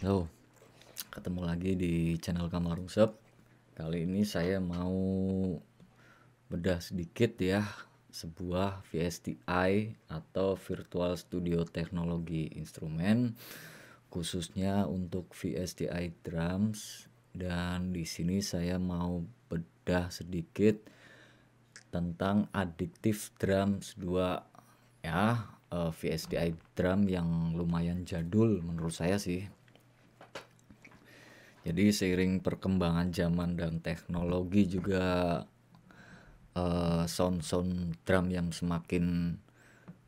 Halo, ketemu lagi di channel Kamarung Shop. Kali ini saya mau bedah sedikit ya sebuah VSTI atau Virtual Studio Teknologi Instrumen, khususnya untuk VSTI drums. Dan di sini saya mau bedah sedikit tentang Addictive Drums 2 ya, VSTI drum yang lumayan jadul menurut saya sih. Jadi seiring perkembangan zaman dan teknologi juga sound drum yang semakin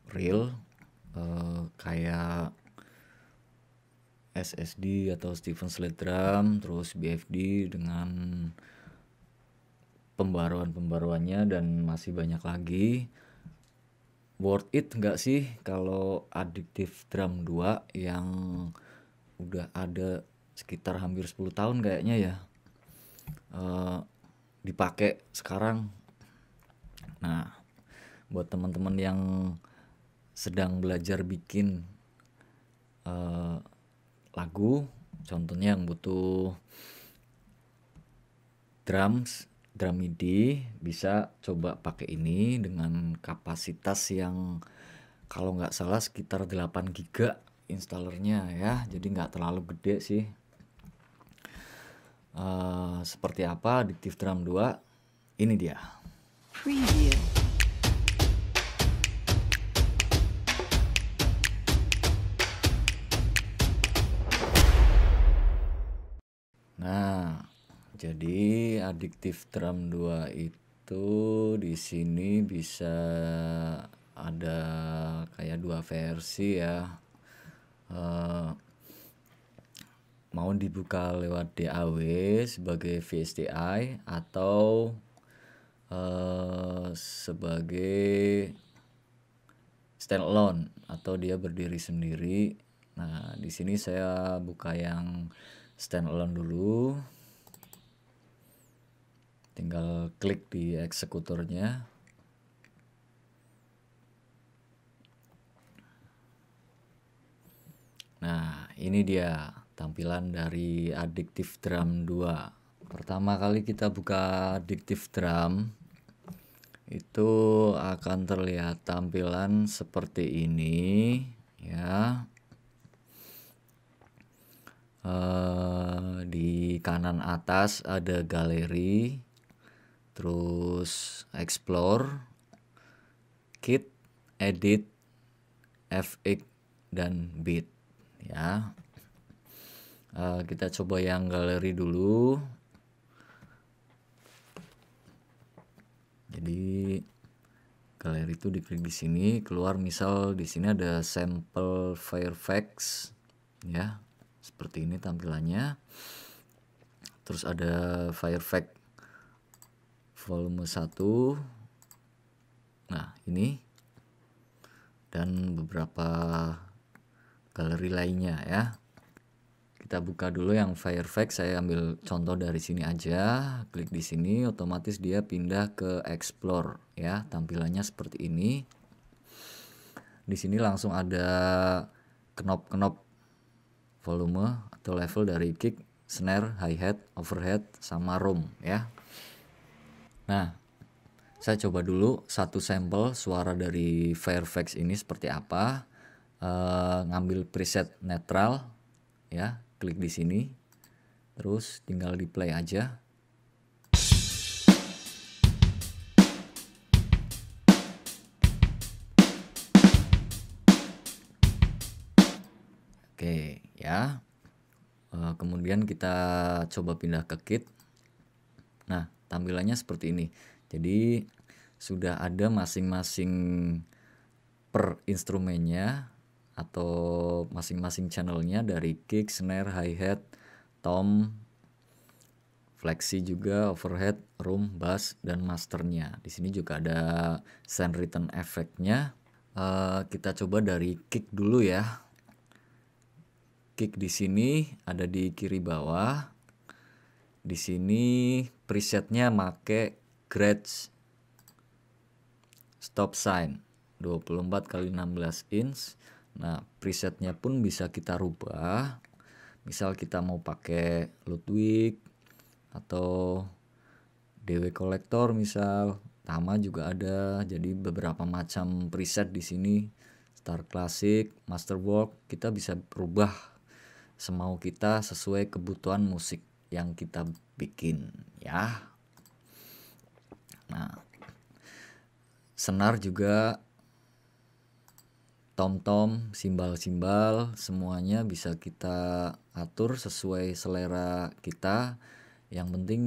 real, kayak SSD atau Stephen Slade drum, terus BFD dengan pembaruan-pembaruannya dan masih banyak lagi. Worth it nggak sih kalau Addictive Drum 2 yang udah ada sekitar hampir 10 tahun kayaknya ya dipakai sekarang. Nah, buat teman-teman yang sedang belajar bikin lagu, contohnya yang butuh drum MIDI, bisa coba pakai ini dengan kapasitas yang kalau nggak salah sekitar 8 GB installernya ya, jadi nggak terlalu gede sih. Seperti apa Addictive Drum 2? Ini dia. Preview. Nah, jadi Addictive Drum 2 itu di sini bisa ada kayak dua versi ya. Mau dibuka lewat DAW sebagai VSTI atau sebagai standalone atau dia berdiri sendiri. Nah, di sini saya buka yang standalone dulu. Tinggal klik di eksekutornya. Nah, ini dia tampilan dari Addictive Drum 2. Pertama kali kita buka Addictive Drum, itu akan terlihat tampilan seperti ini ya. Di kanan atas ada galeri, terus explore, kit, edit, FX, dan beat ya. Kita coba yang galeri dulu. Jadi galeri itu diklik di sini, keluar misal di sini ada sampel Firefox ya, seperti ini tampilannya. Terus ada Firefox volume 1. Nah, ini dan beberapa galeri lainnya ya. Kita buka dulu yang Firefox, saya ambil contoh dari sini aja. Klik di sini, otomatis dia pindah ke Explore ya. Tampilannya seperti ini. Di sini langsung ada knop-knop volume atau level dari kick, snare, hi-hat, overhead, sama room ya. Nah, saya coba dulu satu sampel suara dari Firefox ini seperti apa. Ngambil preset netral ya, klik di sini, terus tinggal di play aja. Oke ya. Kemudian kita coba pindah ke kit. Nah, tampilannya seperti ini. Jadi sudah ada masing-masing per instrumennya atau masing-masing channelnya, dari kick, snare, hi-hat, tom, flexi juga, overhead, room, bass, dan masternya. Di sini juga ada sound return effect-nya. Kita coba dari kick dulu ya. Kick di sini ada di kiri bawah. Di sini presetnya make Gretsch stop sign 24 x 16 inch. Nah, presetnya pun bisa kita rubah. Misal kita mau pakai Ludwig atau DW Collector misal, Tama juga ada. Jadi beberapa macam preset di sini. Star Classic, Masterwork, kita bisa berubah semau kita sesuai kebutuhan musik yang kita bikin ya. Nah, senar juga, tom-tom, simbal-simbal, semuanya bisa kita atur sesuai selera kita. Yang penting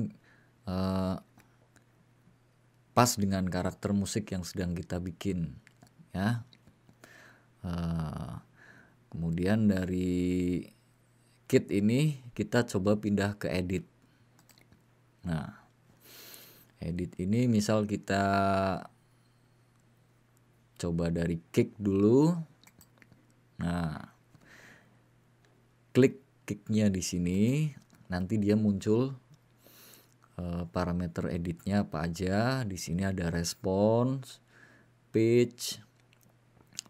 pas dengan karakter musik yang sedang kita bikin ya. Kemudian dari kit ini kita coba pindah ke edit. Nah, edit ini misal kita coba dari kick dulu. Nah, klik kicknya di sini, nanti dia muncul parameter editnya apa aja. Di sini ada response, pitch.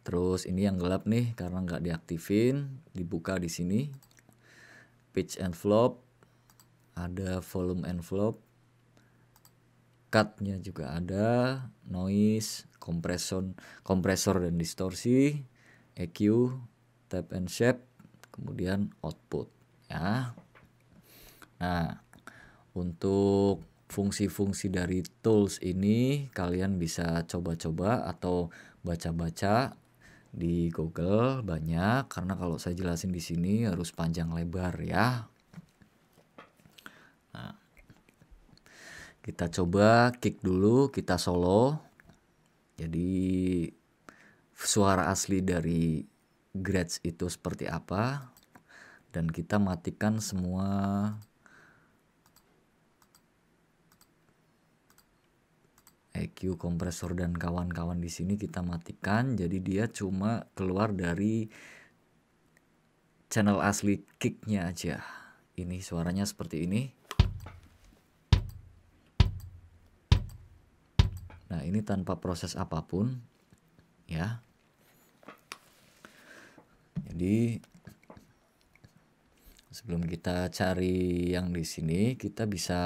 Terus ini yang gelap nih karena nggak diaktifin, dibuka di sini. Pitch envelope, ada volume envelope, cut-nya juga ada, noise, kompresor dan distorsi, EQ, tap and shape, kemudian output ya. Nah, untuk fungsi-fungsi dari tools ini kalian bisa coba-coba atau baca-baca di Google banyak, karena kalau saya jelasin di sini harus panjang lebar ya. Nah, kita coba kick dulu, kita solo. Jadi suara asli dari Gretsch itu seperti apa, dan kita matikan semua EQ, kompresor dan kawan-kawan di sini kita matikan. Jadi dia cuma keluar dari channel asli kicknya aja. Ini suaranya seperti ini. Nah, ini tanpa proses apapun ya. Jadi sebelum kita cari yang di sini, kita bisa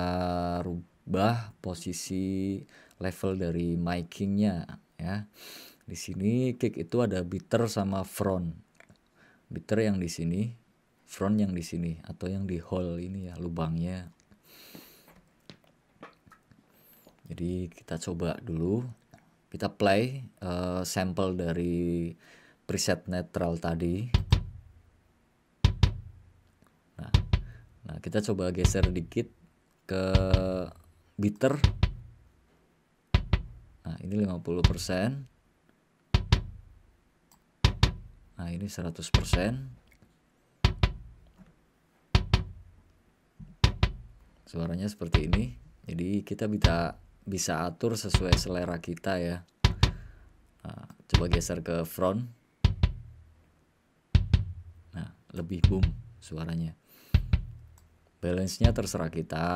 rubah posisi level dari micingnya ya. Di sini kick itu ada bitter sama front. Bitter yang di sini, front yang di sini, atau yang di hole ini ya, lubangnya. Jadi kita coba dulu, kita play sampel dari preset netral tadi. Nah, kita coba geser dikit ke bitter. Nah, ini 50%. Nah, ini 100%. Suaranya seperti ini. Jadi kita bisa atur sesuai selera kita ya. Nah, coba geser ke front. Nah, lebih boom suaranya. Balance-nya terserah kita,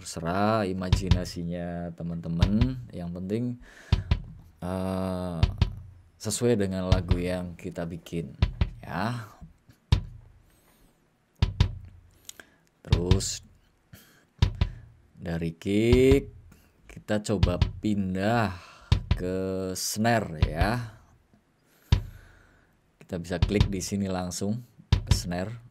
terserah imajinasinya teman-teman. Yang penting sesuai dengan lagu yang kita bikin ya. Terus dari kick kita coba pindah ke snare ya. Kita bisa klik di sini langsung ke snare.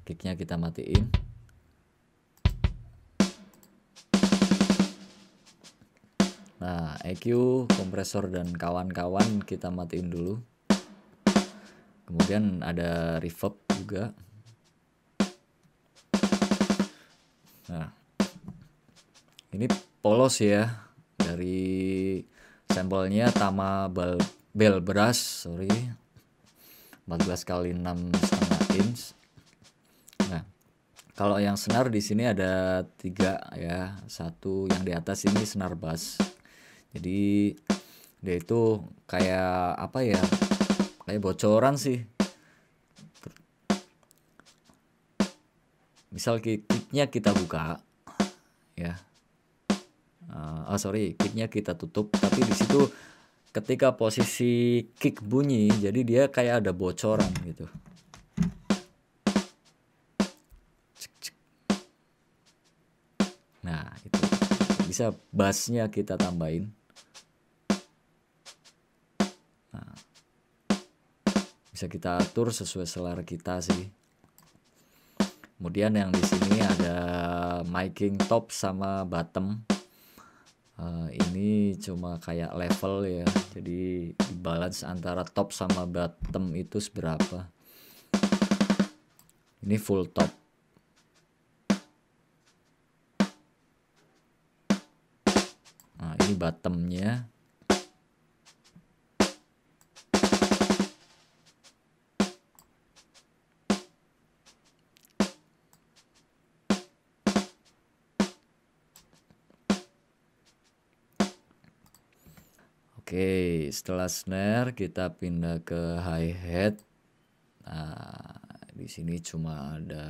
Kicknya kita matiin. Nah, EQ, kompresor dan kawan-kawan kita matiin dulu. Kemudian ada reverb juga. Nah, ini polos ya, dari sampelnya Tama bell brass, 14 kali 6,5 inch. Nah, kalau yang senar di sini ada 3 ya. Satu yang di atas ini senar bass. Jadi dia itu kayak apa ya? Kayak bocoran sih. Misal kicknya kita buka ya. Kicknya kita tutup, tapi di situ ketika posisi kick bunyi, jadi dia kayak ada bocoran gitu. Nah, itu bisa bassnya kita tambahin. Nah, bisa kita atur sesuai selera kita sih. Kemudian yang di sini ada miking top sama bottom. Ini cuma kayak level ya, jadi balance antara top sama bottom itu seberapa. Ini full top. Nah, ini bottomnya. Oke, setelah snare kita pindah ke hi-hat. Nah, di sini cuma ada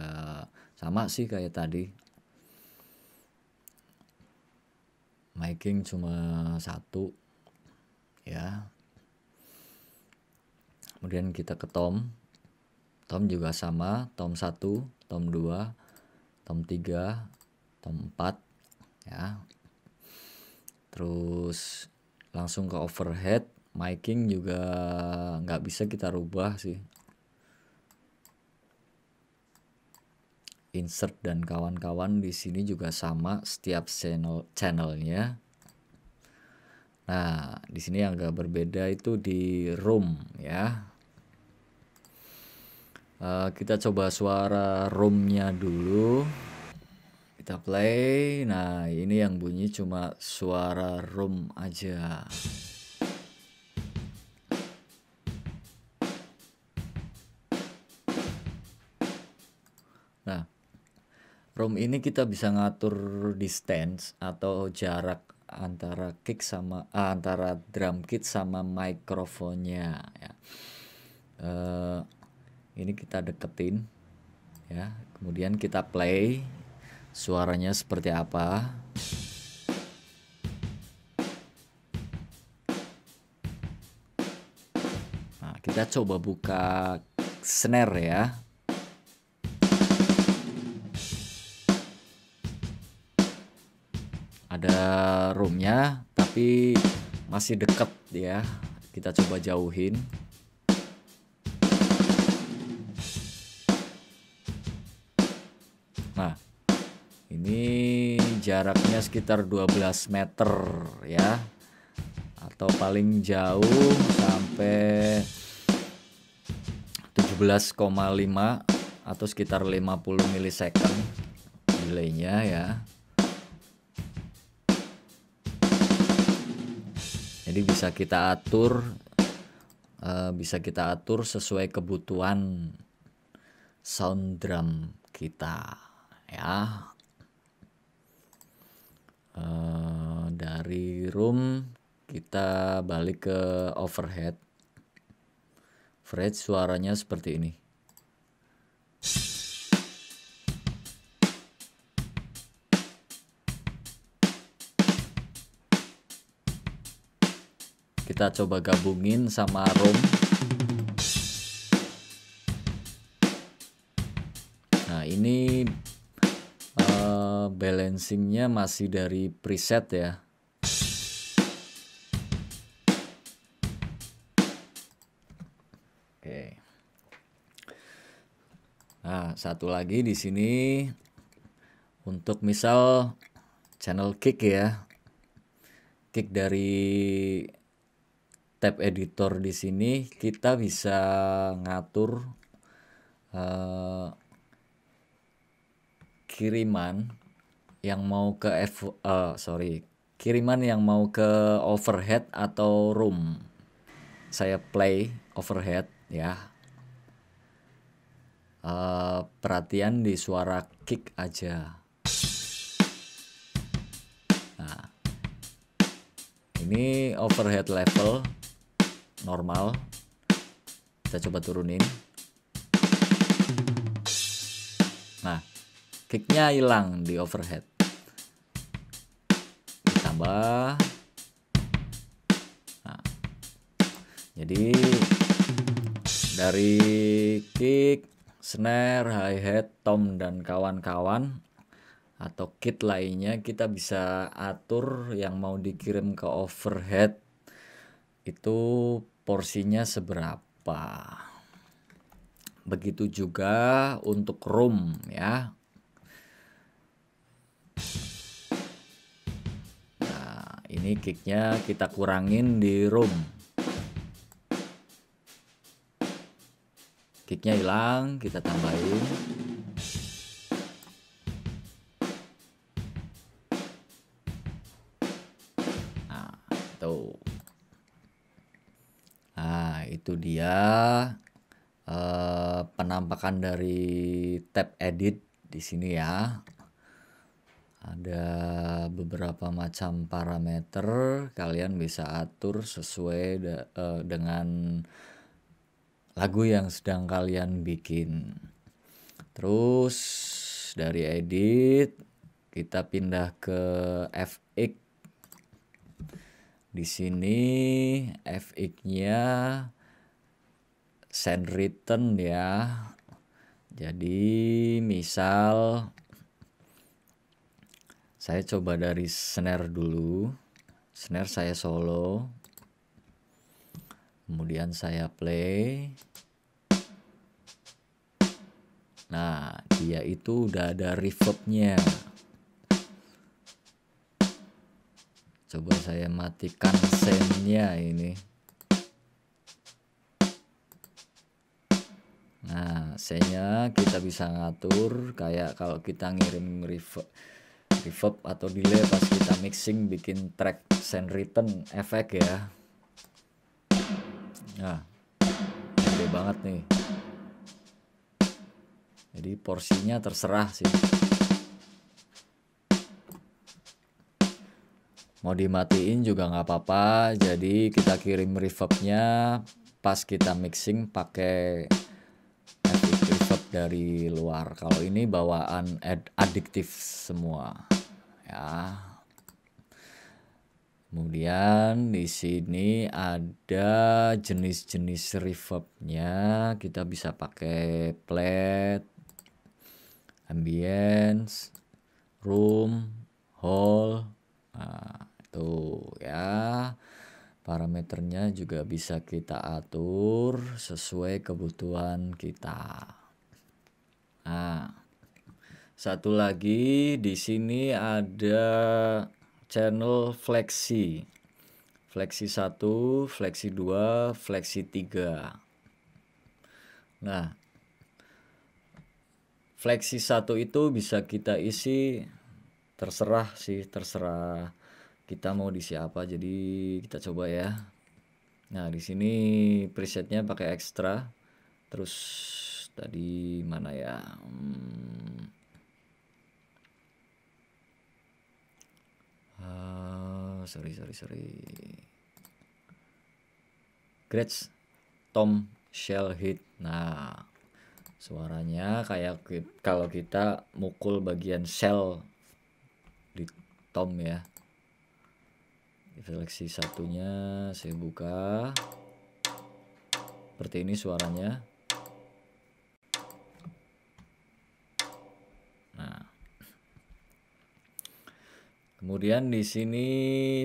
sama sih kayak tadi. Miking cuma satu ya. Kemudian kita ke tom. Tom juga sama, tom 1, tom 2, tom 3, tom 4 ya. Terus langsung ke overhead. Miking juga nggak bisa kita rubah sih. Insert dan kawan-kawan di sini juga sama setiap channelnya. Nah, di sini yang agak berbeda itu di room ya. Kita coba suara roomnya dulu. Kita play. Nah, ini yang bunyi cuma suara room aja. Nah, room ini kita bisa ngatur distance atau jarak antara kick sama antara drum kit sama mikrofonnya ya. Ini kita deketin ya, kemudian kita play suaranya seperti apa. Nah, kita coba buka snare ya. Ada roomnya tapi masih deket ya, kita coba jauhin. Nah, ini jaraknya sekitar 12 meter ya, atau paling jauh sampai 17,5 atau sekitar 50 milisecond delaynya ya. Jadi bisa kita atur sesuai kebutuhan sound drum kita ya. Dari room kita balik ke overhead. Overhead suaranya seperti ini. Kita coba gabungin sama room. Nah, ini balancingnya masih dari preset ya. Oke. Nah, satu lagi di sini untuk misal channel kick ya. Kick dari tab editor di sini kita bisa ngatur kiriman yang mau ke kiriman yang mau ke overhead atau room. Saya play overhead ya. Perhatian di suara kick aja. Nah, ini overhead level normal. Kita coba turunin. Nah, kicknya hilang di overhead. Ditambah. Nah, Jadi dari kick, snare, hi-hat, tom dan kawan-kawan atau kit lainnya kita bisa atur yang mau dikirim ke overhead itu porsinya seberapa. Begitu juga untuk room ya. Nah, ini kicknya kita kurangin di room. Kicknya hilang, kita tambahin. Nah, tuh. Nah, itu dia penampakan dari tab edit di sini ya. Ada beberapa macam parameter, kalian bisa atur sesuai dengan lagu yang sedang kalian bikin. Terus dari edit kita pindah ke FX. Di sini FX-nya send return ya. Jadi misal saya coba dari snare dulu. Snare saya solo. Kemudian saya play. Nah, dia itu udah ada reverbnya. Coba saya matikan sendnya ini. Nah, sendnya kita bisa ngatur kayak kalau kita ngirim reverb atau delay pas kita mixing bikin track send return efek ya. Nah, gede banget nih. Jadi porsinya terserah sih. Mau dimatiin juga nggak apa-apa. Jadi kita kirim reverbnya pas kita mixing pakai reverb dari luar. Kalau ini bawaan adiktif semua ya. Kemudian di sini ada jenis-jenis reverbnya. Kita bisa pakai flat, ambience, room, hall. Nah, itu ya. Parameternya juga bisa kita atur sesuai kebutuhan kita. Nah, satu lagi di sini ada channel fleksi. Fleksi 1, fleksi 2, fleksi 3. Nah, fleksi 1 itu bisa kita isi terserah sih, terserah kita mau diisi apa. Jadi kita coba ya. Nah, di sini presetnya pakai ekstra. Terus tadi mana ya? Sorry. Scratch tom shell hit. Nah, suaranya kayak kalau kita mukul bagian shell di tom ya. Seleksi satunya saya buka. Seperti ini suaranya. Nah. Kemudian di sini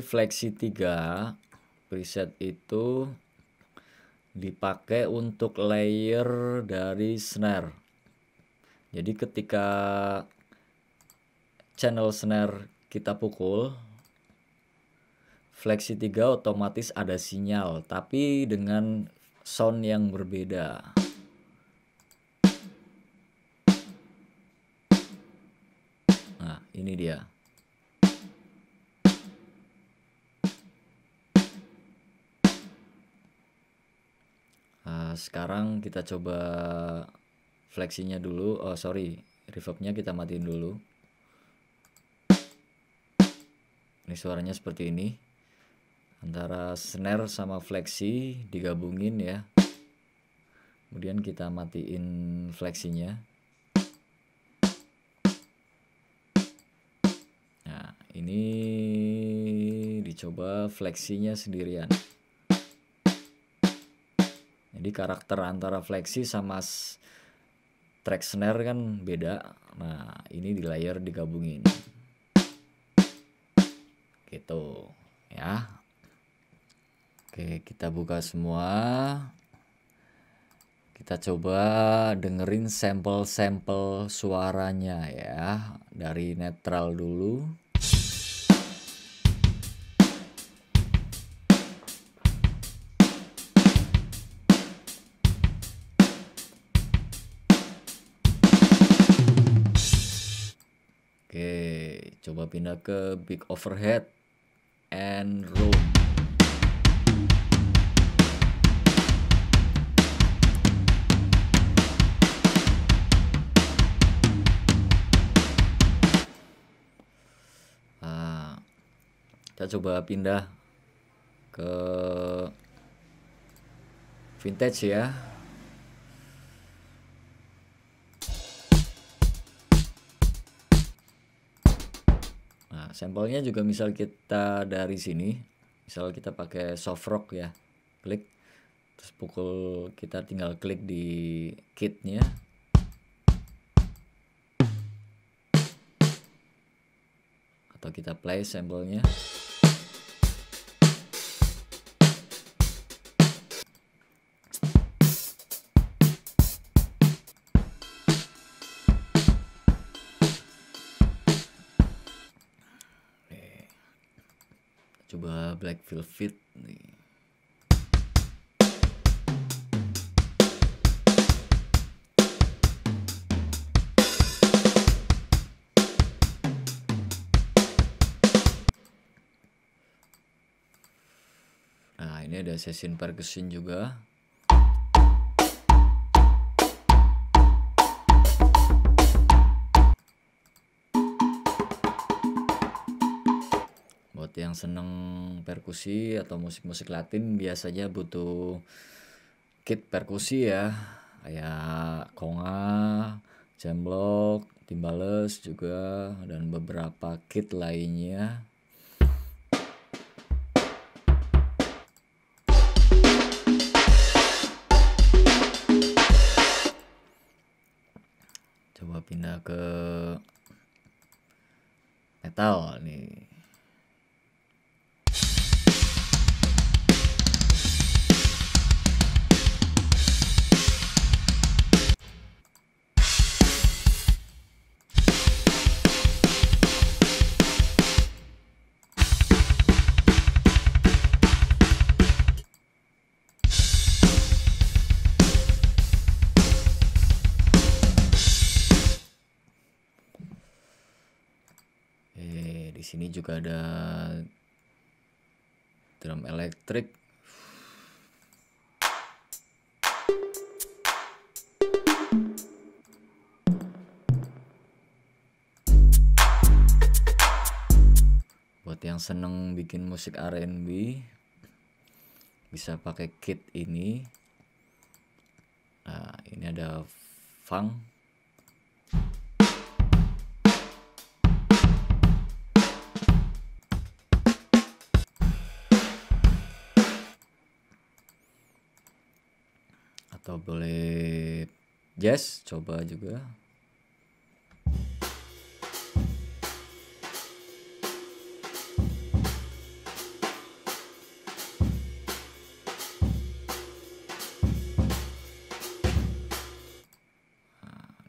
fleksi 3 preset itu dipakai untuk layer dari snare. Jadi ketika channel snare kita pukul, fleksi 3 otomatis ada sinyal, tapi dengan sound yang berbeda. Nah, ini dia. Nah, sekarang kita coba fleksinya dulu. Oh, sorry. Reverbnya kita matiin dulu. Ini suaranya seperti ini. Antara snare sama fleksi digabungin ya. Kemudian kita matiin fleksinya. Nah, ini dicoba fleksinya sendirian. Jadi karakter antara fleksi sama track snare kan beda. Nah, ini di layer digabungin. Gitu ya. Oke, kita buka semua. Kita coba dengerin sampel-sampel suaranya ya. Dari netral dulu. Oke, coba pindah ke big overhead and room. Nah, kita coba pindah ke vintage ya. Nah, sampelnya juga misal kita dari sini, misal kita pakai soft rock ya, klik, terus kita tinggal klik di kitnya, atau kita play sampelnya. Coba Black Velvet nih. Nah, ini ada session percussion juga. Buat yang seneng perkusi atau musik-musik Latin biasanya butuh kit perkusi ya, kayak conga, cembalo, timbales juga, dan beberapa kit lainnya. Coba pindah ke metal nih. Di sini juga ada drum elektrik. Buat yang seneng bikin musik R&B bisa pakai kit ini. Nah, ini ada funk. Atau boleh jazz, coba juga.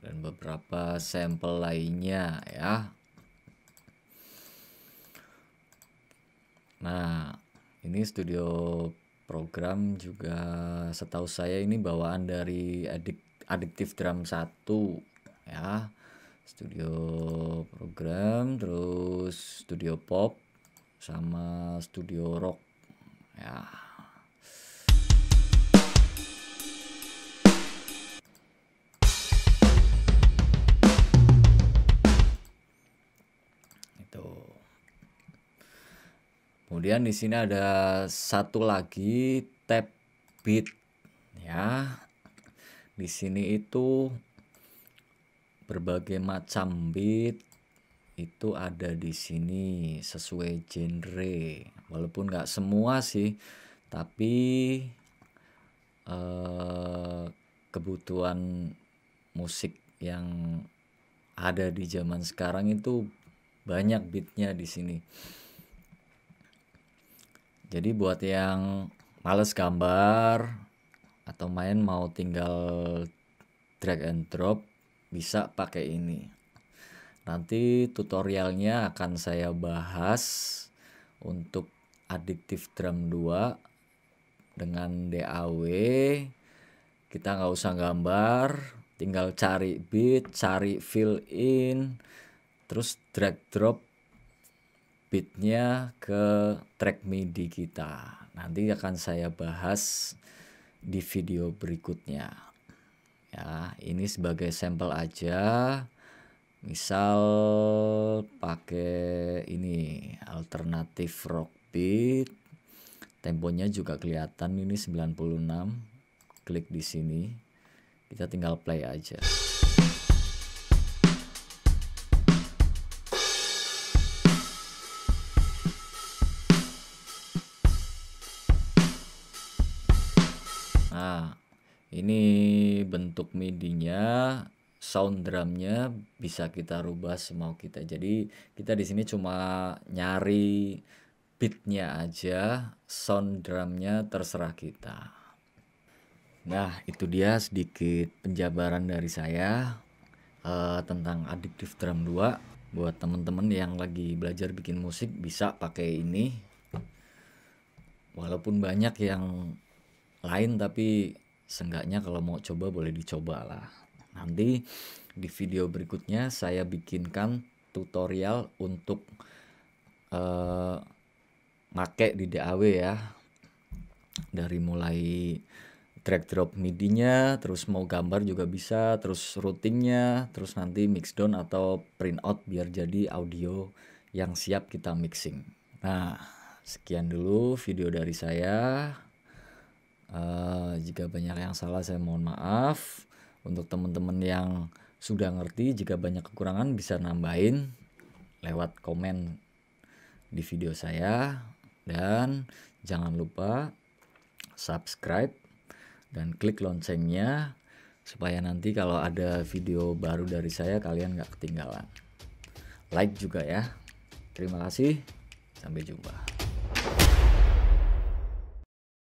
Dan beberapa sampel lainnya ya. Nah, ini studio program juga setahu saya ini bawaan dari Addictive Drum 1 ya. Studio program, terus studio pop sama studio rock ya. Kemudian di sini ada satu lagi tab beat ya. Di sini itu berbagai macam beat itu ada di sini sesuai genre. Walaupun nggak semua sih, tapi kebutuhan musik yang ada di zaman sekarang itu banyak beatnya di sini. Jadi buat yang males gambar atau main mau tinggal drag and drop, bisa pakai ini. Nanti tutorialnya akan saya bahas untuk Addictive Drum 2 dengan DAW. Kita nggak usah gambar, tinggal cari beat, cari fill in, terus drag drop beatnya ke track MIDI kita. Nanti akan saya bahas di video berikutnya. Ya, ini sebagai sampel aja. Misal pakai ini alternatif rock beat. Temponya juga kelihatan ini 96. Klik di sini. Kita tinggal play aja. Nah, ini bentuk MIDI-nya, sound drumnya bisa kita rubah semau kita. Jadi kita di sini cuma nyari beatnya aja, sound drumnya terserah kita. Nah, itu dia sedikit penjabaran dari saya tentang Addictive Drum 2. Buat temen-temen yang lagi belajar bikin musik bisa pakai ini. Walaupun banyak yang lain, tapi seenggaknya kalau mau coba boleh dicoba lah. Nanti di video berikutnya saya bikinkan tutorial untuk make di DAW ya, dari mulai drag drop MIDI-nya, terus mau gambar juga bisa, terus routingnya, terus nanti mix down atau print out biar jadi audio yang siap kita mixing. Nah, sekian dulu video dari saya. Jika banyak yang salah saya mohon maaf. Untuk teman-teman yang sudah ngerti, jika banyak kekurangan bisa nambahin lewat komen di video saya. Dan jangan lupa subscribe dan klik loncengnya supaya nanti kalau ada video baru dari saya kalian gak ketinggalan. Like juga ya. Terima kasih, sampai jumpa.